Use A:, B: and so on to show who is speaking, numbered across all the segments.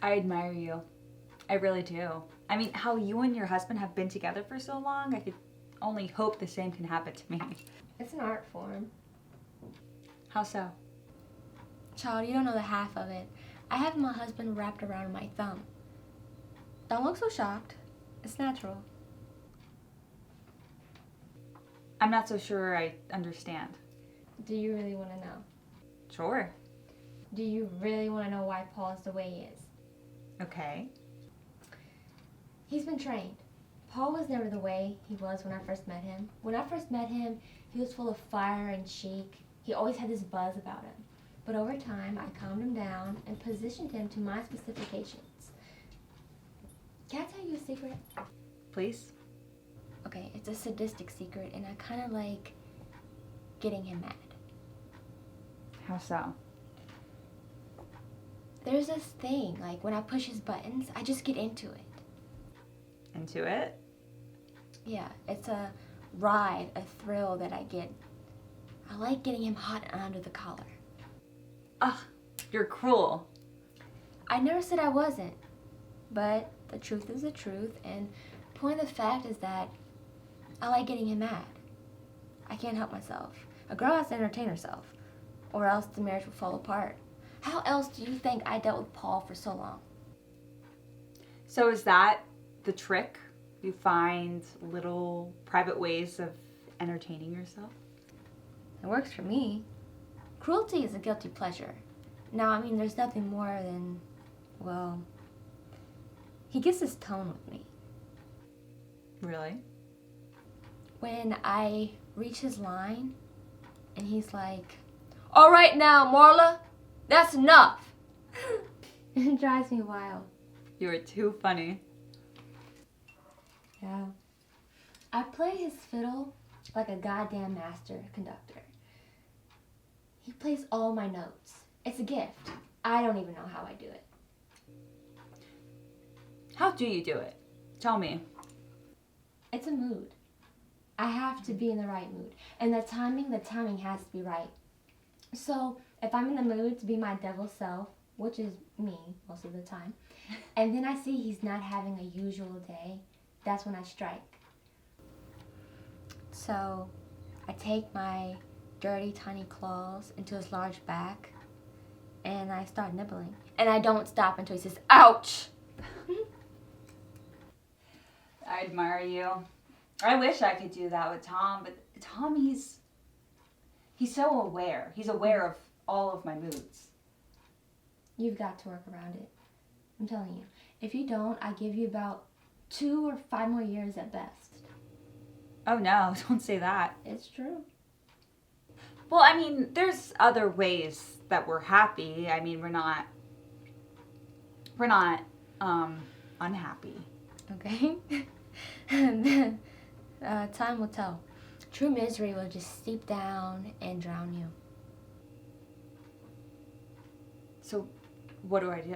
A: I admire you. I really do. I mean, how you and your husband have been together for so long, I could only hope the same can happen to me.
B: It's an art form.
A: How so?
B: Child, you don't know the half of it. I have my husband wrapped around my thumb. Don't look so shocked. It's natural.
A: I'm not so sure I understand.
B: Do you really want to know?
A: Sure.
B: Do you really want to know why Paul is the way he is?
A: Okay.
B: He's been trained. Paul was never the way he was when I first met him. When I first met him, he was full of fire and chic. He always had this buzz about him. But over time, I calmed him down and positioned him to my specifications. Can I tell you a secret?
A: Please?
B: Okay, it's a sadistic secret, and I kind of like getting him mad.
A: How so?
B: There's this thing, like when I push his buttons, I just get into it.
A: Into it?
B: Yeah, it's a ride, a thrill that I get. I like getting him hot and under the collar.
A: Ugh, you're cruel.
B: I never said I wasn't, but the truth is the truth, and point of the fact is that I like getting him mad. I can't help myself. A girl has to entertain herself, or else the marriage will fall apart. How else do you think I dealt with Paul for so long?
A: So is that the trick? You find little private ways of entertaining yourself?
B: It works for me. Cruelty is a guilty pleasure. Now, I mean, there's nothing more than, well, he gets his tone with me.
A: Really?
B: When I reach his line, and he's like, "All right now, Marla, that's enough." It drives me wild.
A: You are too funny.
B: Yeah. I play his fiddle like a goddamn master conductor. He plays all my notes. It's a gift. I don't even know how I do it.
A: How do you do it? Tell me.
B: It's a mood. I have to be in the right mood. And the timing has to be right. So if I'm in the mood to be my devil self, which is me most of the time, and then I see he's not having a usual day, that's when I strike. So I take my dirty, tiny claws into his large back, and I start nibbling. And I don't stop until he says, "Ouch!"
A: I admire you. I wish I could do that with Tom, but Tom, he's so aware. He's aware of all of my moods.
B: You've got to work around it. I'm telling you. If you don't, I give you about 2 or 5 more years at best.
A: Oh no, don't say that.
B: It's true.
A: Well, I mean, there's other ways that we're happy. I mean, we're not unhappy.
B: Okay? And then time will tell. True misery will just seep down and drown you.
A: So, what do I do?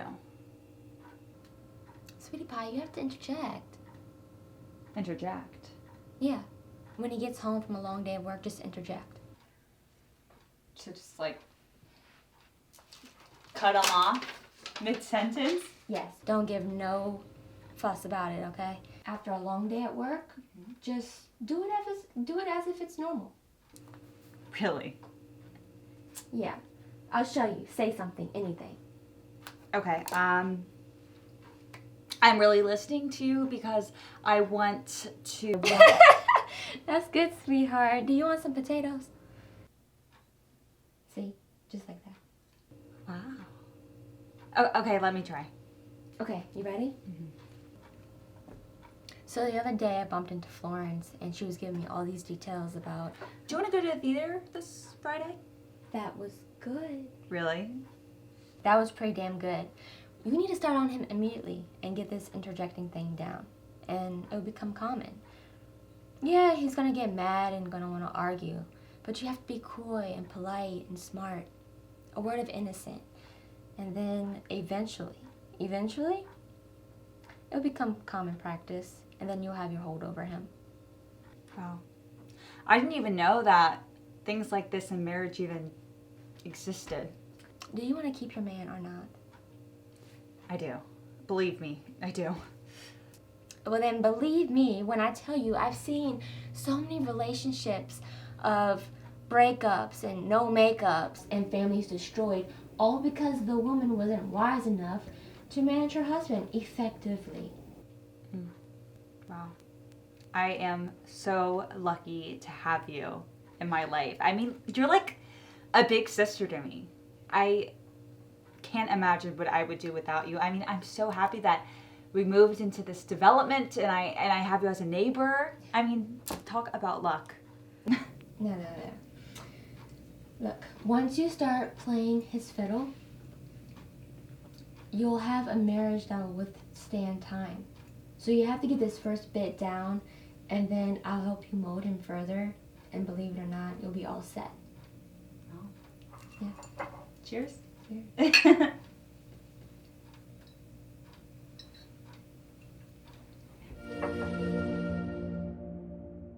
B: Sweetie pie, you have to interject.
A: Interject.
B: Yeah. When he gets home from a long day of work, just interject.
A: So just like cut him off mid-sentence?
B: Yes, don't give no fuss about it, okay? After a long day at work, just do it as if it's normal.
A: Really?
B: Yeah. I'll show you. Say something, anything.
A: Okay, I'm really listening to you because I want to...
B: That's good, sweetheart. Do you want some potatoes? See? Just like that.
A: Wow. Oh, okay, let me try.
B: Okay, you ready? So the other day I bumped into Florence and she was giving me all these details about...
A: Do you want to go to the theater this Friday?
B: That was good.
A: Really?
B: That was pretty damn good. You need to start on him immediately and get this interjecting thing down. And it'll become common. Yeah, he's gonna get mad and gonna wanna argue. But you have to be coy and polite and smart. A word of innocent. And then eventually, it'll become common practice. And then you'll have your hold over him.
A: Wow. I didn't even know that things like this in marriage even existed.
B: Do you want to keep your man or not?
A: I do. Believe me, I do.
B: Well, then believe me when I tell you I've seen so many relationships of breakups and no makeups and families destroyed, all because the woman wasn't wise enough to manage her husband effectively.
A: Wow. I am so lucky to have you in my life. I mean, you're like a big sister to me. I can't imagine what I would do without you. I mean, I'm so happy that we moved into this development and I have you as a neighbor. I mean, talk about luck.
B: No. Look, once you start playing his fiddle, you'll have a marriage that will withstand time. So you have to get this first bit down, and then I'll help you mold him further, and believe it or not, you'll be all set.
A: Oh.
B: Yeah.
A: Cheers.
B: Cheers.